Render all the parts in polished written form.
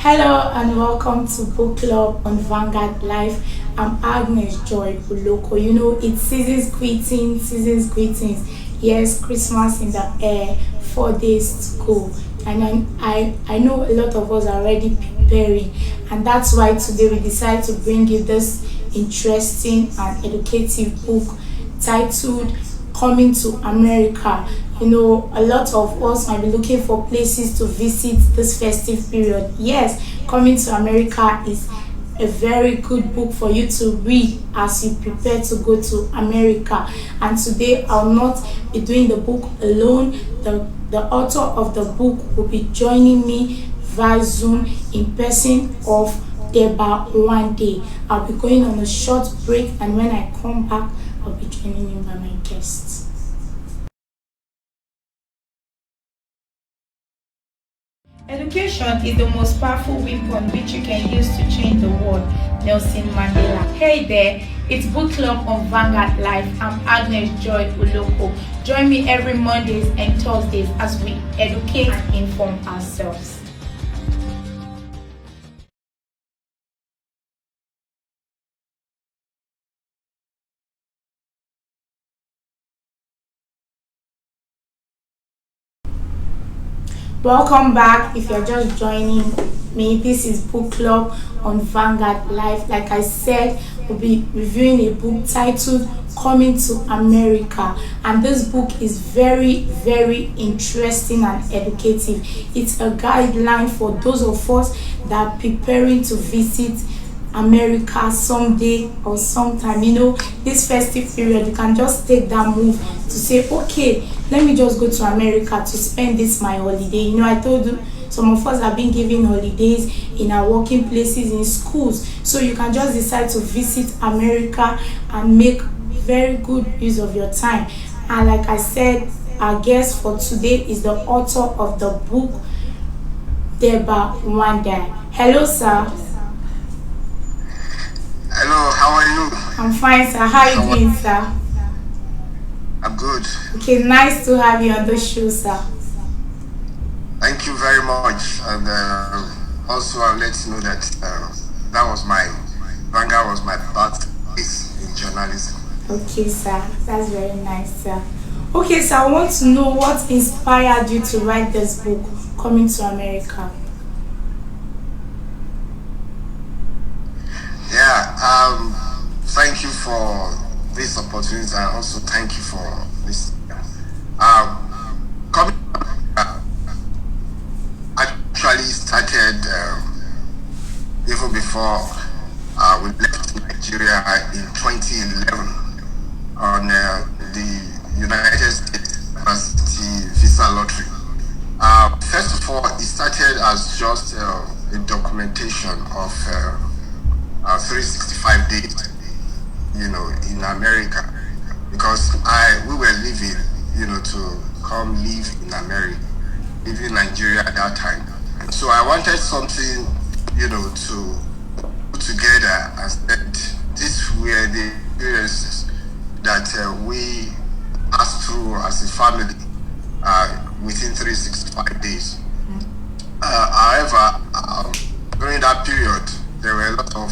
Hello and welcome to Book Club on Vanguard Live. I'm Agnes Joy Uloko. You know, it's season's greetings. Yes, Christmas in the air, 4 days to go. And I know a lot of us are already preparing, and that's why today we decided to bring you this interesting and educative book titled Coming to America. You know, a lot of us might be looking for places to visit this festive period. Yes, Coming to America is a very good book for you to read as you prepare to go to America. And today I'll not be doing the book alone. The author of the book will be joining me via Zoom in person of Deba one day. I'll be going on a short break, and when I come back, I'll be joining him by my guests. Education is the most powerful weapon which you can use to change the world. Nelson Mandela. Hey there, it's Book Club on Vanguard Live. I'm Agnes Joy Uloko. Join me every Mondays and Thursdays as we educate and inform ourselves. Welcome back. If you're just joining me, this is Book Club on Vanguard Live. Like I said, we'll be reviewing a book titled Coming to America, and this book is very, very interesting and educative. It's a guideline for those of us that are preparing to visit America someday or sometime. You know, this festive period, you can just take that move to say, okay, let me just go to America to spend this my holiday. You know, I told you some of us have been given holidays in our working places, in schools, so you can just decide to visit America and make very good use of your time. And like I said, our guest for today is the author of the book, Deba Uwadiae. Hello, sir. Hello, how are you? I'm fine, sir. How are you doing, sir? I'm good. Okay, nice to have you on the show, sir. Thank you very much. And also, I'll let you know that Vanguard was my birthplace in journalism. Okay, sir. That's very nice, sir. Okay, sir, I want to know what inspired you to write this book, Coming to America. Thank you for this opportunity, and also thank you for this. Coming actually started even before we left Nigeria in 2011 on the United States University visa lottery. First of all, it started as just a documentation of 365 days, you know, in America, because we were living, you know, to come live in America, live in Nigeria at that time. And so I wanted something, you know, to put together and said these were the experiences that we passed through as a family within 365 days. However, during that period, there were a lot of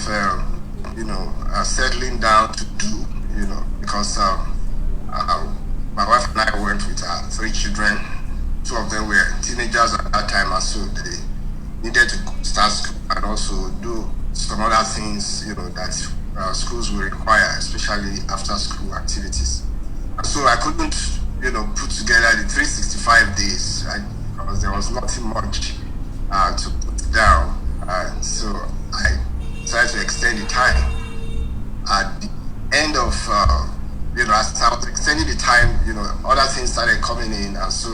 settling down to do, you know, because my wife and I went with 3 children. 2 of them were teenagers at that time, and so they needed to start school and also do some other things, you know, that schools will require, especially after school activities. And so I couldn't, you know, put together the 365 days because there was nothing much to put down. So I decided to extend the time. At the end of, as I was extending the time, you know, other things started coming in. And so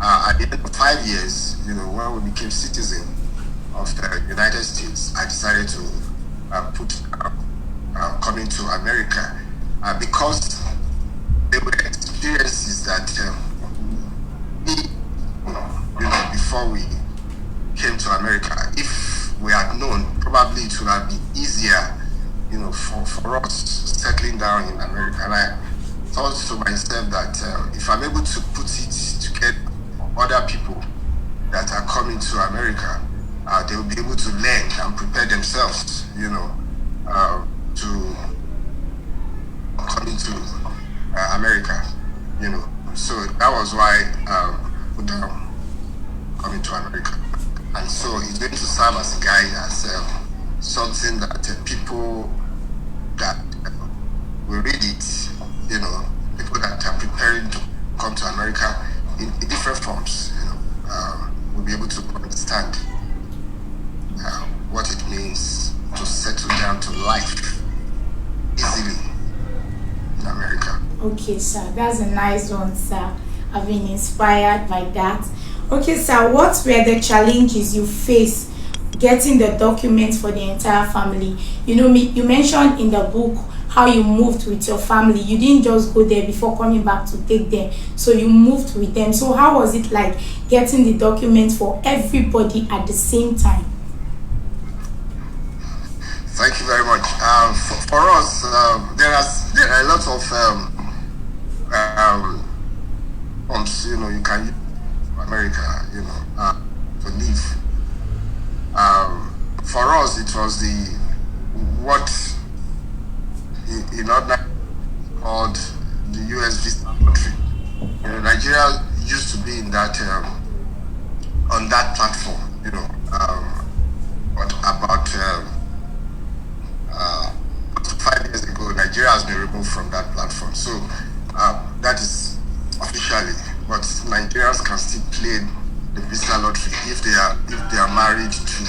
at the end of 5 years, you know, when we became citizen of the United States, I decided to put Coming to America because there were experiences that we, you know, before we came to America, if we had known, probably it would have been easier, you know, for us settling down in America. And I thought to myself that if I'm able to put it together, other people that are coming to America, they will be able to learn and prepare themselves, to coming to America, So that was why put down coming to America. And so it's going to serve as a guide, as something that people that will read it, people that are preparing to come to America in different forms, will be able to understand what it means to settle down to life easily in America. Okay, sir, that's a nice one, sir. I've been inspired by that. Okay, sir, what were the challenges you faced getting the documents for the entire family? You mentioned in the book how you moved with your family. You didn't just go there before coming back to take them, so you moved with them. So how was it like getting the documents for everybody at the same time? Thank you very much. For us, there are a lot of forms, you can use America, to live. For us, it was what in ordinary called the U.S. visa lottery. Nigeria used to be in that on that platform. But about 5 years ago, Nigeria has been removed from that platform. So that is officially, but Nigerians can still play the visa lottery if they are married to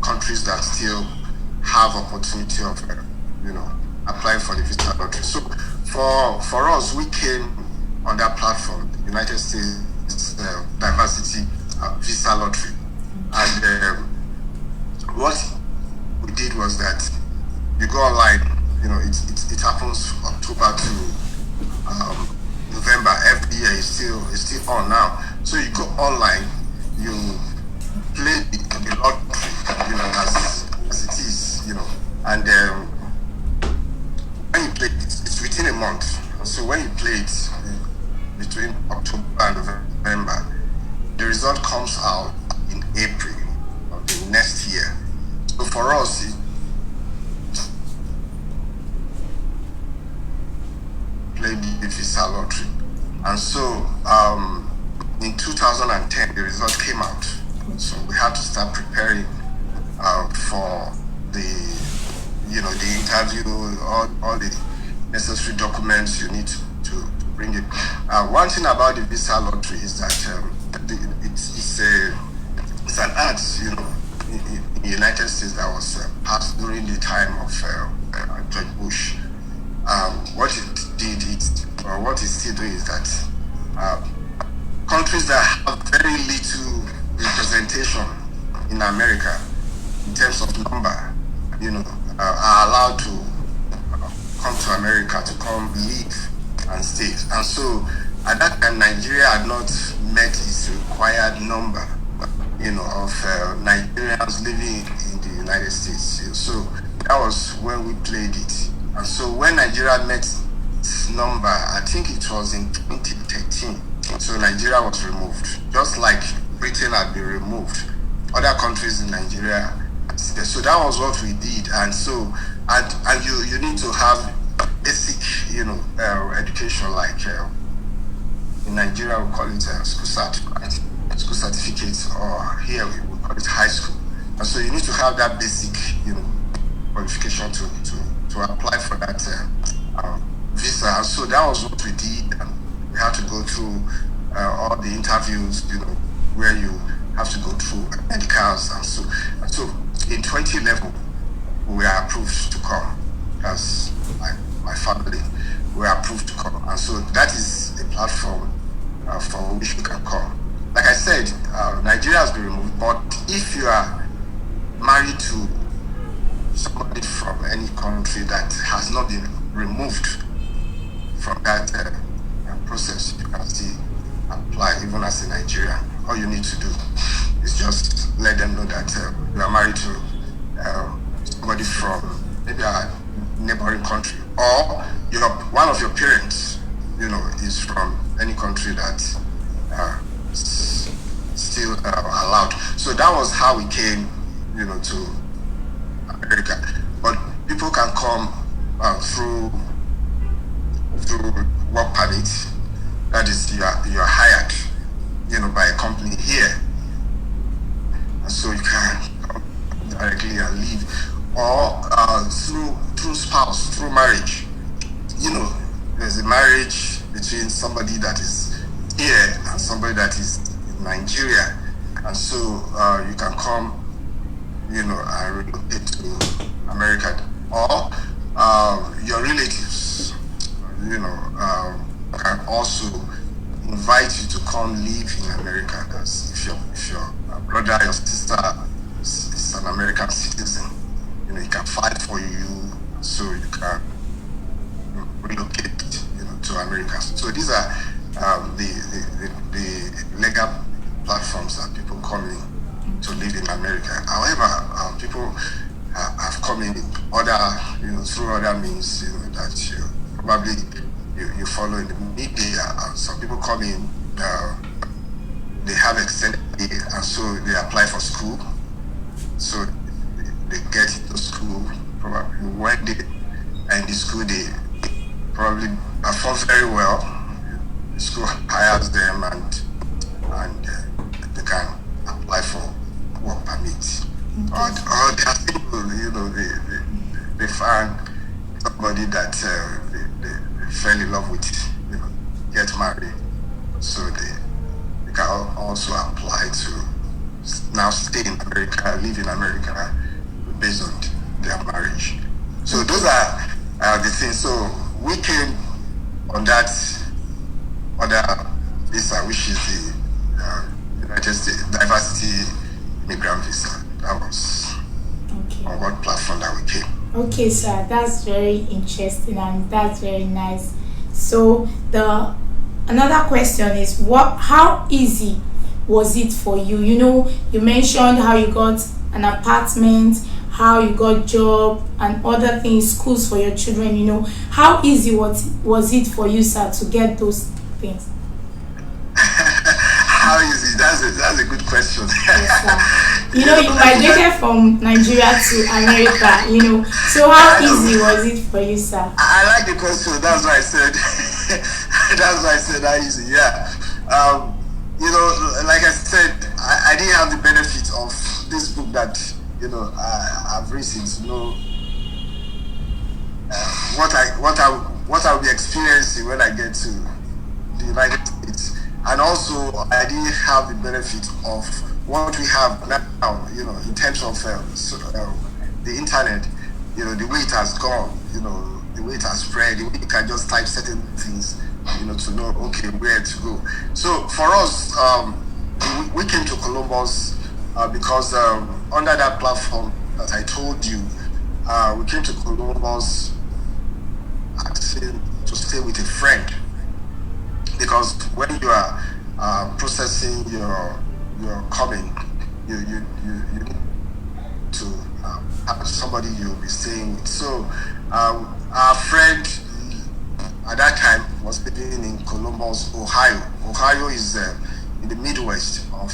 countries that still have opportunity of applying for the visa lottery. So for us, we came on that platform, the United States diversity visa lottery, and what we did was that you go online. It happens October to November every year. It's still on now. So you go online, you play the lottery, as it is, and when you play it, it's within a month. So when you play it between October and November, the result comes out in April of the next year. So for us, played the visa lottery, and so in 2010 the result came out. So we had to start preparing for the interview, all the necessary documents you need to bring it. One thing about the visa lottery is that it's an act, in the United States that was passed during the time of George Bush. What it did is, or what it's still doing is that countries that have very little representation in America in terms of number, are allowed to come to America to come live and stay. And so at that time, Nigeria had not met its required number, of Nigerians living in the United States. So that was when we played it. And so when Nigeria met its number, I think it was in 2013. So Nigeria was removed, just like Britain had been removed. Other countries in Nigeria. So that was what we did. And so, and you need to have basic, education, like in Nigeria we call it school certificate, or here we would call it high school. And so you need to have that basic, qualification to apply for that visa. And so that was what we did. And we had to go through all the interviews, where you have to go through medicals. And so in 2011, we were approved to come. As my family, we were approved to come. And so that is a platform from which we can come. Like I said, Nigeria has been removed, but if you are married to somebody from any country that has not been removed from that process, you can still apply even as a Nigerian. All you need to do is just let them know that you are married to somebody from maybe a neighboring country, or one of your parents, is from any country that still allowed. So that was how we came, to America. But people can come through work permit. That is, you are hired, by a company here, and so you can come directly and leave, or through spouse, through marriage. There's a marriage between somebody that is here and somebody that is in Nigeria, and so you can come, and relocate to America, or your relatives, can also invite you to come live in America. As if your brother, your sister is an American citizen, he can fight for you, so you can relocate, to America. So these are the legal platforms that people come in to live in America. However, people have come in other, through other means, that you probably you follow in the media. Some people come in, they have extended stay, and so they apply for school. So they get into school. Probably when they are in the school, they probably perform very well. The school hires them, and they can apply for work permit. Or there are people, they find somebody that they fell in love with, get married. So they can also apply to now stay in America, live in America based on their marriage. So those are the things. So we came on that other visa, which is the United States Diversity Immigrant Visa. That was on what platform that we came. Okay, sir, that's very interesting and that's very nice. So another question is, how easy was it for you? You mentioned how you got an apartment, how you got job and other things, schools for your children. How easy was it for you, sir, to get those things? How easy? That's a good question. Yes, sir. You migrated from Nigeria to America, so how easy was it for you, sir? I like the question. That's why I said how easy. Yeah. Like I said, I didn't have the benefit of this book that I've written to know what I'll be experiencing when I get to the United States. And also, I didn't have the benefit of what we have now, in terms of the internet, the way it has gone, the way it has spread, the way you can just type certain things, to know, okay, where to go. So for us, we came to Columbus because under that platform that I told you, we came to Columbus to stay with a friend. Because when you are processing your coming, you need to have somebody you'll be staying with. So our friend at that time was living in Columbus, Ohio. Ohio is in the Midwest of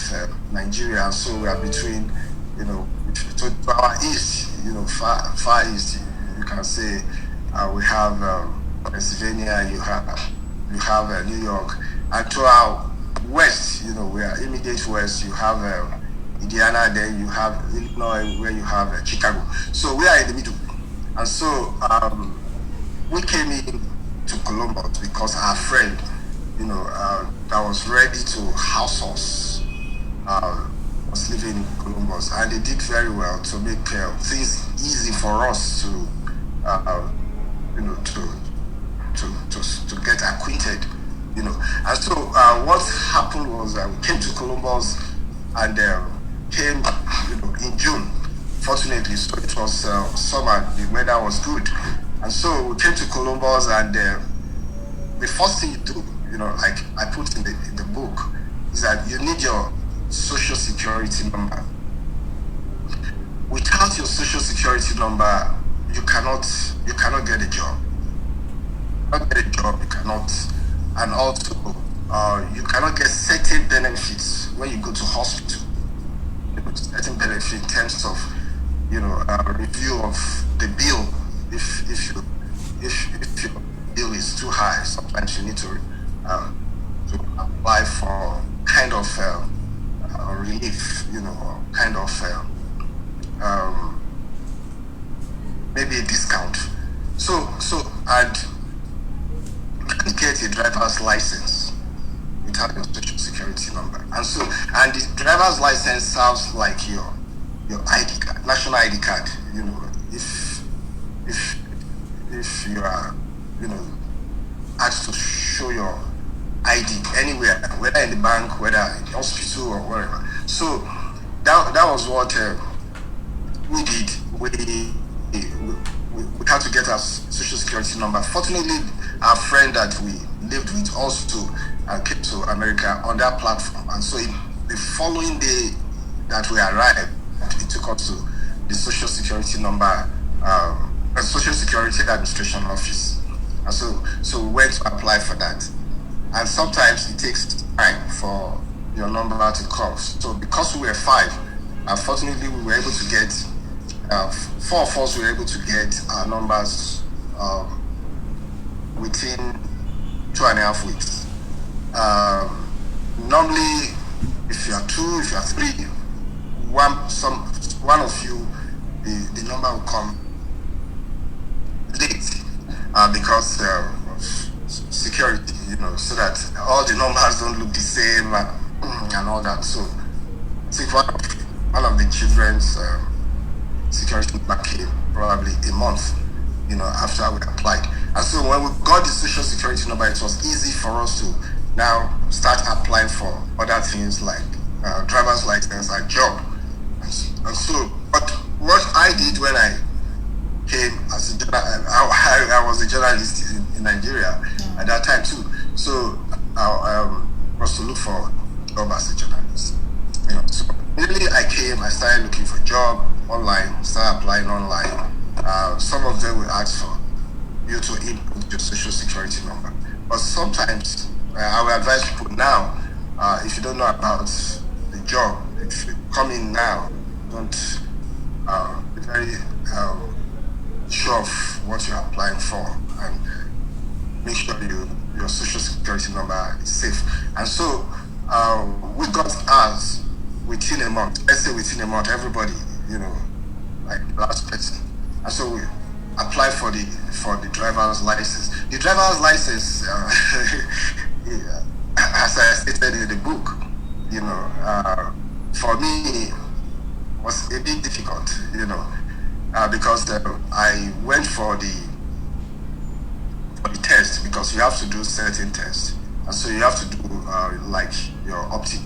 Nigeria, so we are between, to our east, far east. You can say we have Pennsylvania, you have New York, and to our west, we are immediate west. You have Indiana, then you have Illinois, where you have Chicago. So we are in the middle, and so we came in to Columbus because our friend, that was ready to house us, was living in Columbus, and they did very well to make things easy for us to, to get acquainted, And so what happened was we came to Columbus and came, in June, fortunately. So it was summer, the weather was good. And so we came to Columbus, and the first thing you do, like I put in the book, is that you need your social security number. Without your social security number, you cannot get a job. You cannot, and also you cannot get certain benefits when you go to hospital. Certain benefit in terms of, review of the bill. If your bill is too high, sometimes you need to apply for kind of relief, kind of maybe a discount. So and you can get a driver's license without your social security number, and the driver's license serves like your ID card, national ID card. If you are asked to show your ID anywhere, whether in the bank, whether in the hospital or wherever. So that was what we did. We had to get our social security number. Fortunately, our friend that we lived with also came to America on that platform, and so the following day that we arrived, it took us to the social security number, Social Security Administration office, and so we went to apply for that. And sometimes it takes time for your number to come. So because we were 5, unfortunately we were able to get 4 of us were able to get our numbers within 2.5 weeks. Normally, if you are 2, if you are 3, one of you, the number will come late because security, so that all the numbers don't look the same and all that. So I think one of the children's security number came probably a month, after we applied. And so when we got the social security number, it was easy for us to now start applying for other things like driver's license and job. And so, but what I did when I came as a I was a journalist in Nigeria at that time too. So I was to look for a job as a journalist. So immediately I came, I started looking for a job online, started applying online. Some of them will ask for you to input your social security number. But sometimes I will advise people now, if you don't know about the job, if you come in now, don't be very sure of what you're applying for, and make sure your social security number is safe. And so we got ours within a month. Let's say within a month, everybody, like the last person. And so we applied for the driver's license. The driver's license, as I stated in the book, for me was a bit difficult, because I went for the test, because you have to do certain tests, and so you have to do like your optic,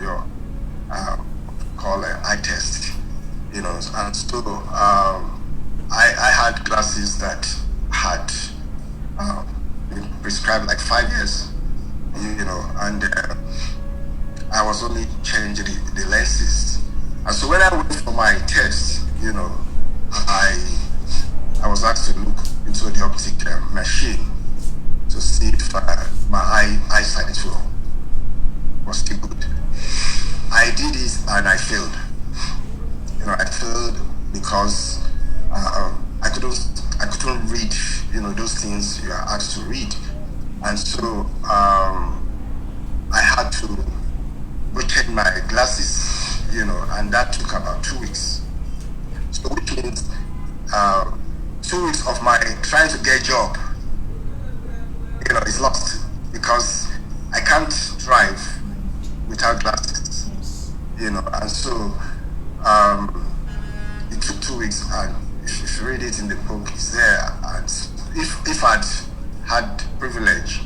your call eye test, and so I had glasses that had been prescribed like 5 years, and I was only changing the lenses. And so when I went for my test, I was asked to look into the optic machine to see if my eyesight was still good. I did it and I failed. I failed because I couldn't read, those things you are asked to read, and so I had to change my glasses, and that took about 2 weeks. So which means 2 weeks of my trying to get a job, is lost, because I can't drive without glasses, and so it took 2 weeks, and if you read it in the book, it's there. And if I'd had privilege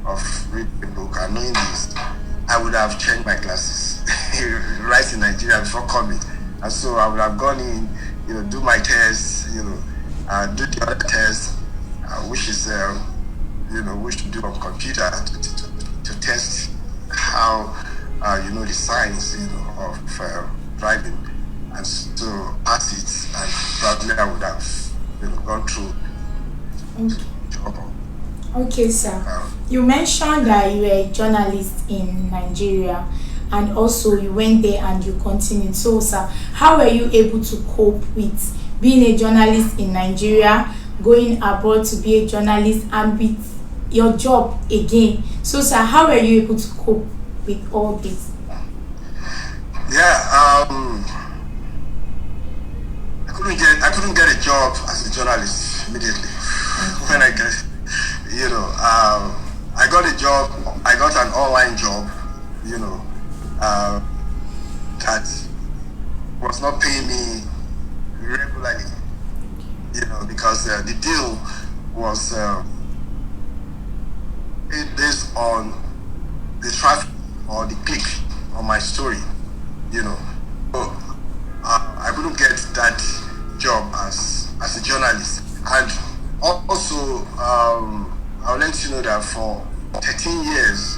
of reading the book and knowing this, I would have changed my glasses right in Nigeria before coming. And so I would have gone in, do my tests, do the other test, which is, which to do on computer to test how, the science, of driving. And so pass it, and probably I would have, gone through the job. Okay, sir. You mentioned that you were a journalist in Nigeria and also you went there and you continued. So, sir, how were you able to cope with being a journalist in Nigeria, going abroad to be a journalist, and with your job again? So, sir, how were you able to cope with all this? Yeah, I couldn't get a job as a journalist immediately when I get, I got a job. I got an online job, you know, uh, that was not paying me regularly, because the deal was based on the traffic or the click on my story, you know. So I couldn't get that job as a journalist. And also, I'll let you know that for 13 years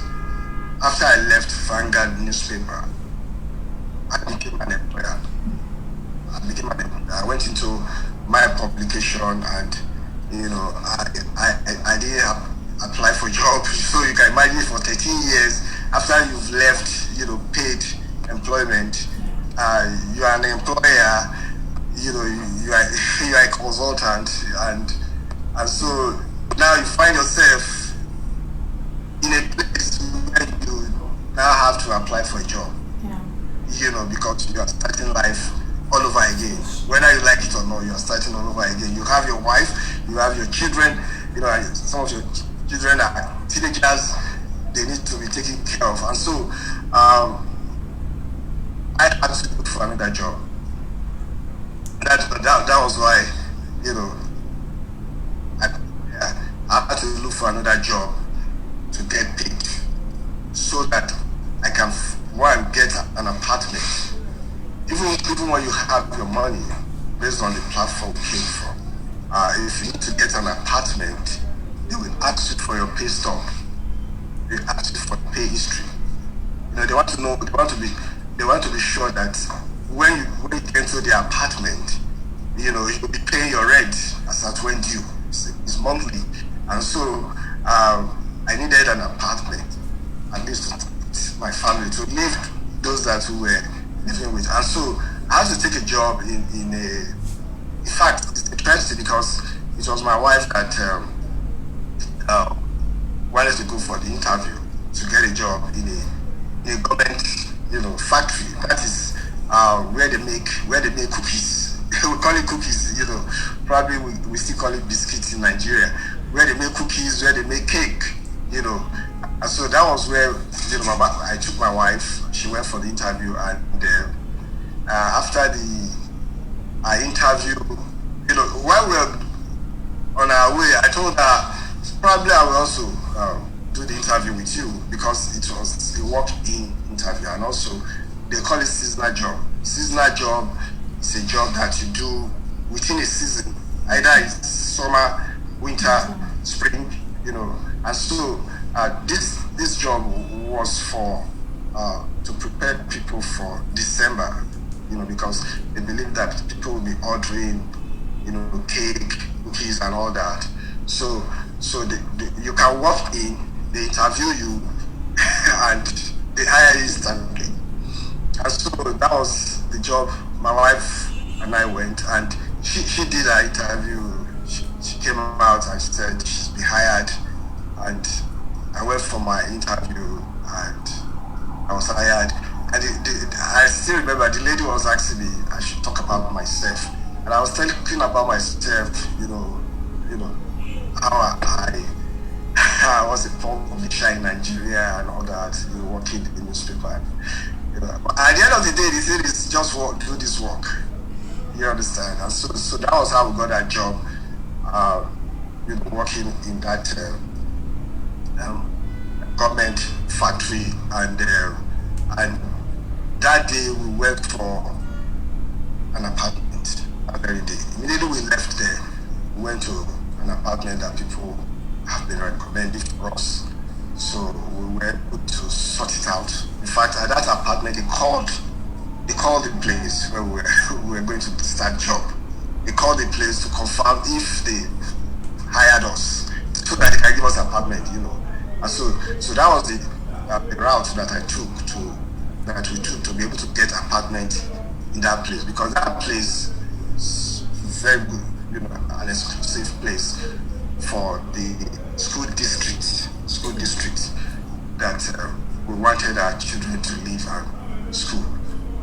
after I left Vanguard newspaper, I became an employer. I went into my publication, and I didn't apply for jobs. So you can imagine, for 13 years after you've left, paid employment, you are an employer. You are you are a consultant, and so now you find yourself in a place where you now have to apply for a job. Because you are starting life all over again. Whether you like it or not, you are starting all over again. You have your wife, you have your children, and some of your children are teenagers, they need to be taken care of. And so I had to look for another job. That was why, I had to look for another job to get paid, so that I can, one, get an apartment. Even when you have your money based on the platform you came from, if you need to get an apartment, they will ask you for your pay stub. They ask you for pay history. They want to know. They want to be sure that when you get into the apartment, you'll be paying your rent as at when due. It's monthly, and so I needed an apartment, at least to my family, to live those that we were living with. And so I had to take a job in fact, it's interesting because it was my wife that wanted to go for the interview to get a job in a government, factory. That is where they make cookies. We call it cookies, Probably we still call it biscuits in Nigeria. Where they make cookies, where they make cake, And so that was where, I took my wife. She went for the interview, and after the interview, while we were on our way, I told her probably I will also do the interview with you, because it was a walk-in interview, and also they call it seasonal job. Seasonal job is a job that you do within a season, either it's summer, winter, spring, And so this job was for to prepare people for December, because they believe that people will be ordering, cake, cookies, and all that. So you can walk in, they interview you, and they hire you instantly. And so that was the job. My wife and I went, and she did her interview. She came out and she said she's been hired, and I went for my interview, and I was hired. And I still remember the lady was asking me I should talk about myself, and I was talking about myself, how I was a publisher in Nigeria and all that, working in the newspaper. But at the end of the day, they said it's just work, do this work. You understand? And so that was how we got that job, working in that government factory, and that day we went for an apartment that very day. Immediately we left there, we went to an apartment that people have been recommending for us. So we were able to sort it out. In fact, at that apartment, they called the place where we were going to start job. They called the place to confirm if they hired us. So so that they can give us apartment, And so that was the route that we took to be able to get apartment in that place, because that place is very good, an exclusive place for the school district that we wanted our children to live at school.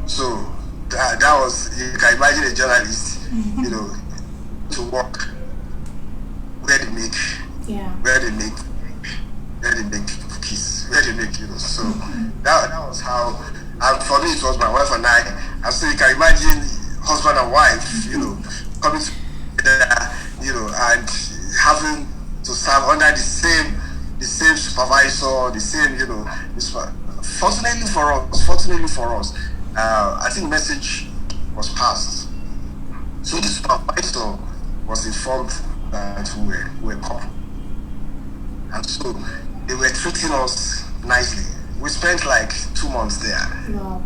So that was, you can imagine a journalist, to work where they make cookies, where they make, So that was how, and for me it was my wife and I. And so you can imagine husband and wife, coming together, and having to serve under the same supervisor, the same, Fortunately for us, I think message was passed. So the supervisor was informed that we were called. And so they were treating us nicely. We spent like 2 months there, Wow.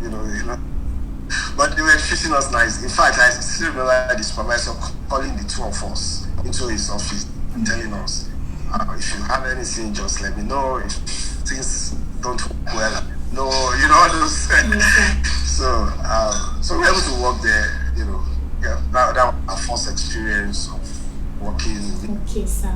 But they were treating us nice. In fact, I still remember the supervisor calling the two of us into his office and telling us, if you have anything, just let me know. If things don't work well, all those. So we were able to work there. That was our first experience of working. Okay, sir.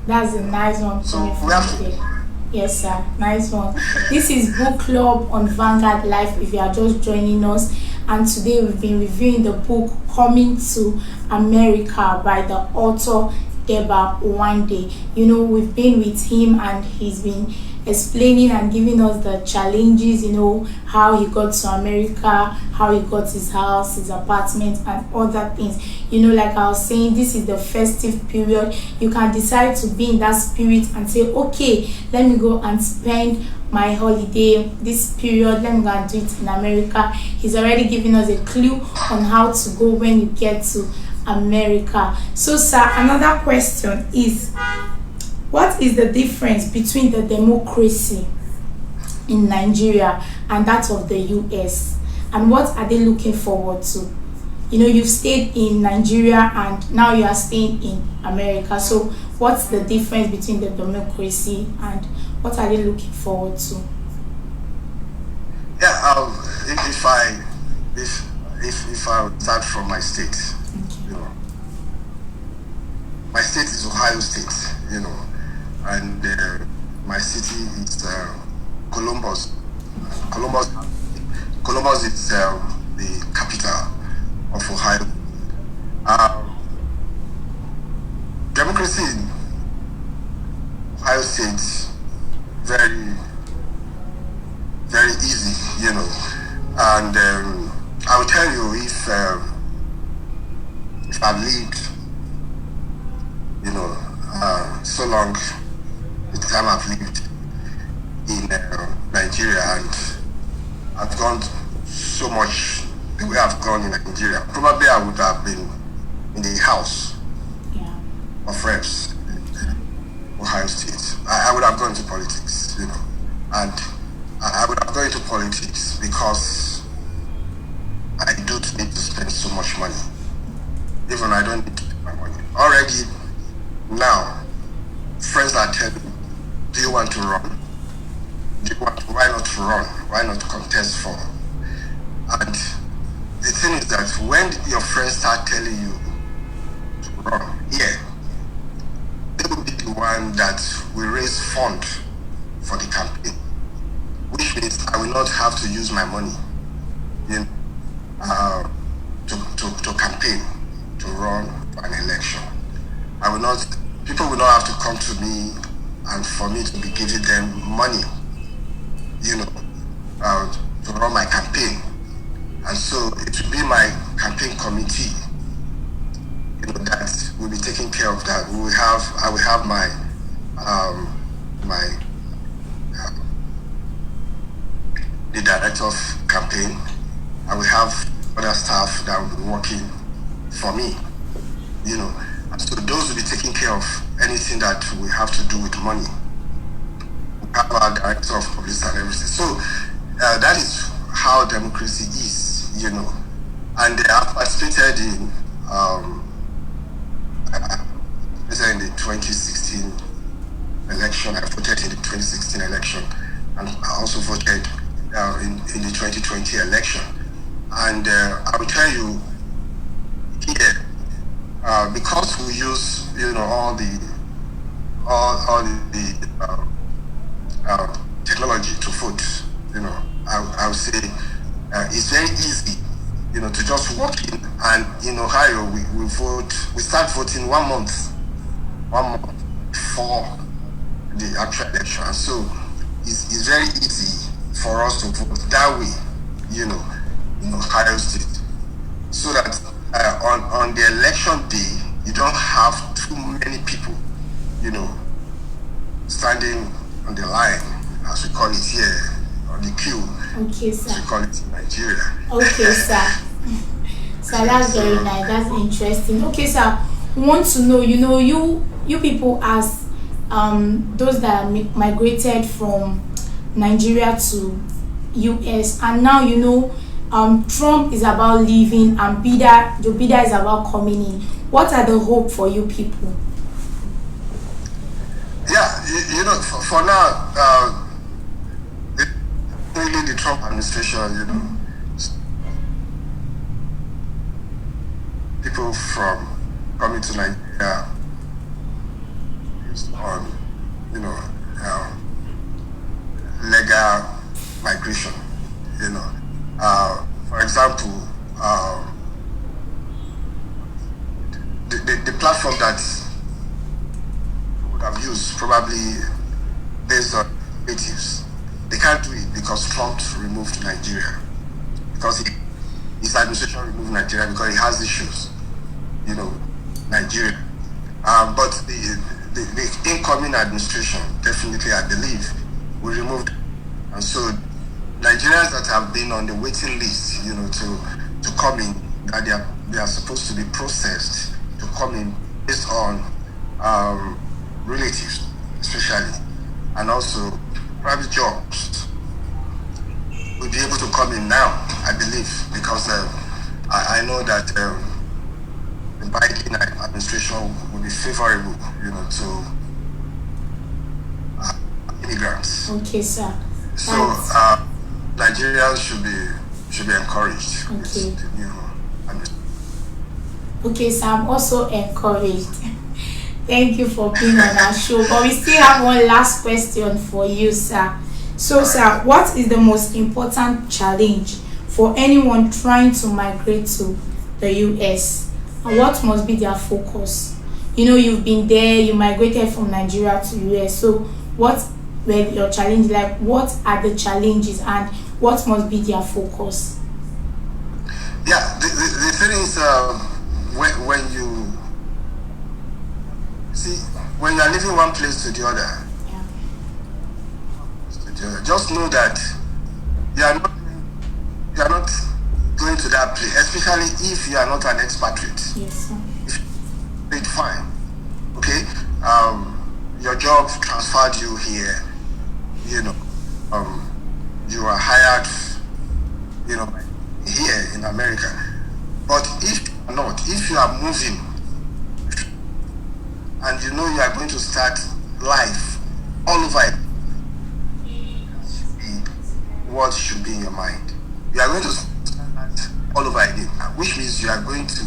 That's a nice one. So we have to. Yes, sir. Nice one. This is Book Club on Vanguard Life, if you are just joining us. And today we've been reviewing the book Coming to America by the author Deba Uwadiae. We've been with him and he's been explaining and giving us the challenges, how he got to America, how he got his house, his apartment, and other things. Like I was saying, this is the festive period. You can decide to be in that spirit and say, okay, let me go and spend my holiday this period, let me go and do it in America. He's already giving us a clue on how to go when you get to America. So, sir, another question is, what is the difference between the democracy in Nigeria and that of the US? And what are they looking forward to? You've stayed in Nigeria and now you are staying in America. So what's the difference between the democracy and what are they looking forward to? Yeah, if I start from my state, my state is Ohio State, and my city is Columbus. Columbus is the capital of Ohio. Democracy in Ohio State, very, very easy, and I will tell you, if I've lived, so long, the time I've lived in Nigeria, and I've gone so much the way I've gone in Nigeria. Probably I would have been in the House of Reps in Ohio State. I would have gone to politics, and I would have gone into politics because I don't need to spend so much money. Even I don't need to spend my money. Already now, friends are telling me, do you want to run? Why not run? Why not contest for? And the thing is that when your friends start telling you to run, they will be the one that will raise fund for the campaign, which means I will not have to use my money to campaign, to run for an election. People will not have to come to me and for me to be giving them money, to run my campaign. And so it will be my campaign committee, that will be taking care of that. I will have my the director of campaign. I will have other staff that will be working for me, So those will be taking care of anything that we have to do with money. We have our director of police and everything. So that is how democracy is, And I've participated in the 2016 election. I voted in the 2016 election, and I also voted in the 2020 election. And I will tell you here, because we use, all the technology to vote, I would say it's very easy, to just walk in, and in Ohio we vote. We start voting 1 month before the actual election. So it's very easy for us to vote that way, in Ohio State, so that on the election day you don't have too many people, standing on the line, as we call it here, on the queue. Okay, sir. As we call it in Nigeria. Okay, sir. So that's very nice. That's interesting. Okay, sir. We want to know, you people as those that migrated from Nigeria to US, and now Trump is about leaving and Joe Biden is about coming in. What are the hope for you people? Yeah, for now, really the Trump administration, people from coming to Nigeria based on, legal migration, for example, the platform that would have used, probably based on natives, they can't do it because Trump removed Nigeria, because his administration removed Nigeria because he has issues, Nigeria. But the incoming administration, definitely, I believe, will remove them. And so Nigerians that have been on the waiting list, to come in, that they are supposed to be processed to come in based on relatives, especially, and also private jobs, will be able to come in now, I believe, because I know that the Biden administration will be favorable, to immigrants. Okay, sir. So Nigerians should be encouraged. Okay. With the new administration. Okay, so I'm also encouraged. Thank you for being on our show. But we still have one last question for you, sir. So, sir, what is the most important challenge for anyone trying to migrate to the US? And what must be their focus? You've been there, you migrated from Nigeria to US. So, what were your challenges? Like, what are the challenges and what must be their focus? Yeah, the thing is, when you see, when you are leaving one place to the other, just know that you are not going to that place, especially if you are not an expatriate. Yes, sir. It's fine, okay. Your job transferred you here. You are hired, here in America. But if you are moving, and you are going to start life all over again, what should be in your mind? You are going to start all over again, which means you are going to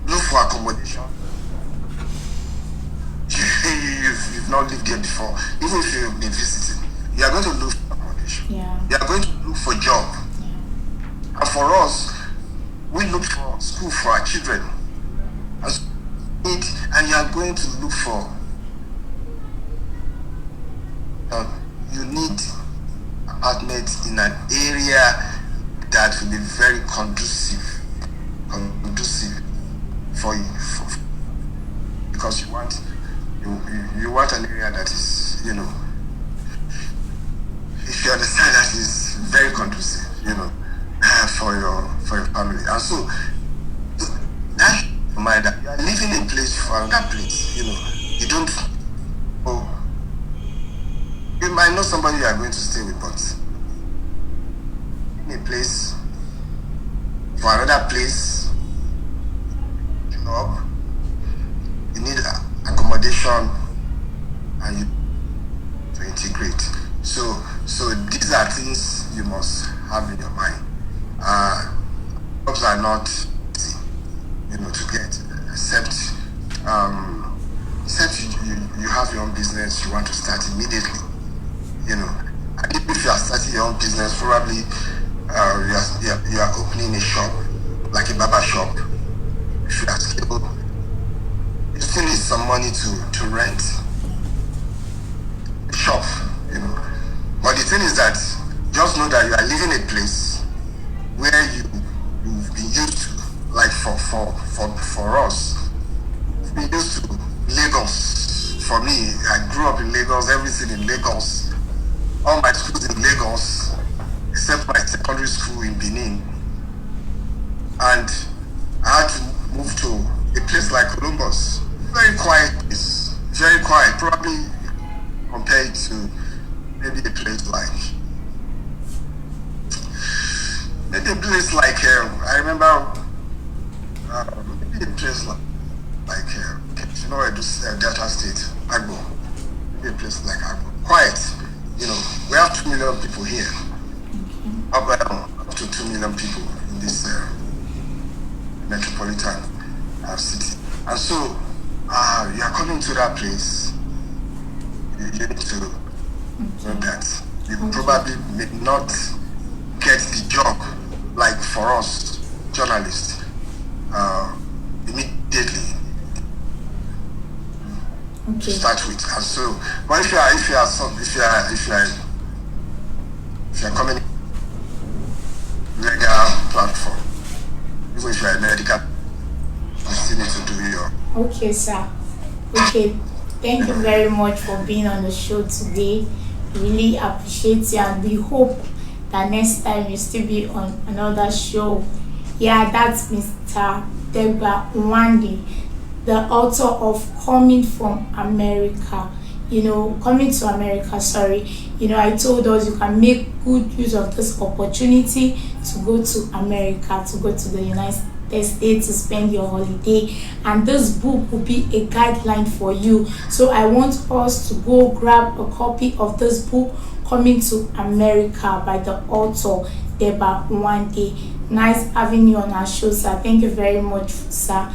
look for accommodation. You've not lived there before, even if you've been visiting, you are going to look for accommodation. Yeah. You are going to look for job. Yeah. And for us, we look for school for our children. And you are going to look for, you need apartments in an area that will be very conducive for you, because you want an area that is, if you understand, that is very conducive, for your family. And so that mind that you are living in place for another place, you don't. You might know somebody you are going to stay with, but in a place for another place, job, you need accommodation and you to integrate. So these are things you must have in your mind. Jobs are not easy, to get, except you have your own business you want to start immediately. And if you are starting your own business, probably you are opening a shop, like a barber shop. If you are skilled, you still need some money to rent a shop, But the thing is that just know that you are living a place where you've been used to, like for us, we've been used to Lagos. For me, I grew up in Lagos, everything in Lagos. All my schools in Lagos, except my secondary school in Benin. And I had to move to a place like Columbus. Very quiet place, very quiet, probably compared to maybe a place like I remember maybe a place like Delta State, Agbo, maybe a place like Agbo. Quiet, we have 2 million people here, up to 2 million people in this metropolitan city. And so you are coming to that place, you need to know that you probably may not get the job, like for us journalists, immediately to start with. And so, but if you are coming legal platform, even if you are a medical, you still need to do your. Okay, sir. Okay, thank you very much for being on the show today. Really appreciate you, and we hope that next time you still be on another show. Yeah, that's Mr. Deba Uwadiae, the author of Coming to America. I told us you can make good use of this opportunity to go to America, to go to the United States to spend your holiday, and this book will be a guideline for you. So I want us to go grab a copy of this book, Coming to America, by the author Deba Uwadiae. Nice having you on our show, sir. Thank you very much, sir.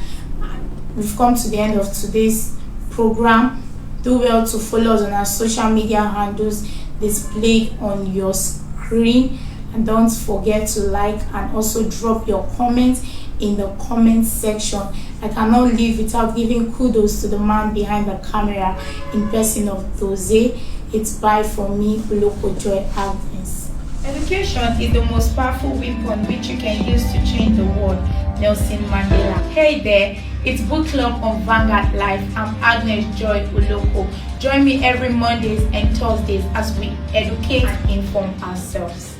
We've come to the end of today's program. Do well to follow us on our social media handles displayed on your screen, and don't forget to like and also drop your comments in the comment section. I cannot leave without giving kudos to the man behind the camera in person of Dose. It's bye for me, Uloko Joy Agnes. Education is the most powerful weapon which you can use to change the world. Nelson Mandela. Hey there, it's Book Club on Vanguard Live. I'm Agnes Joy Uloko. Join me every Mondays and Thursdays as we educate and inform ourselves.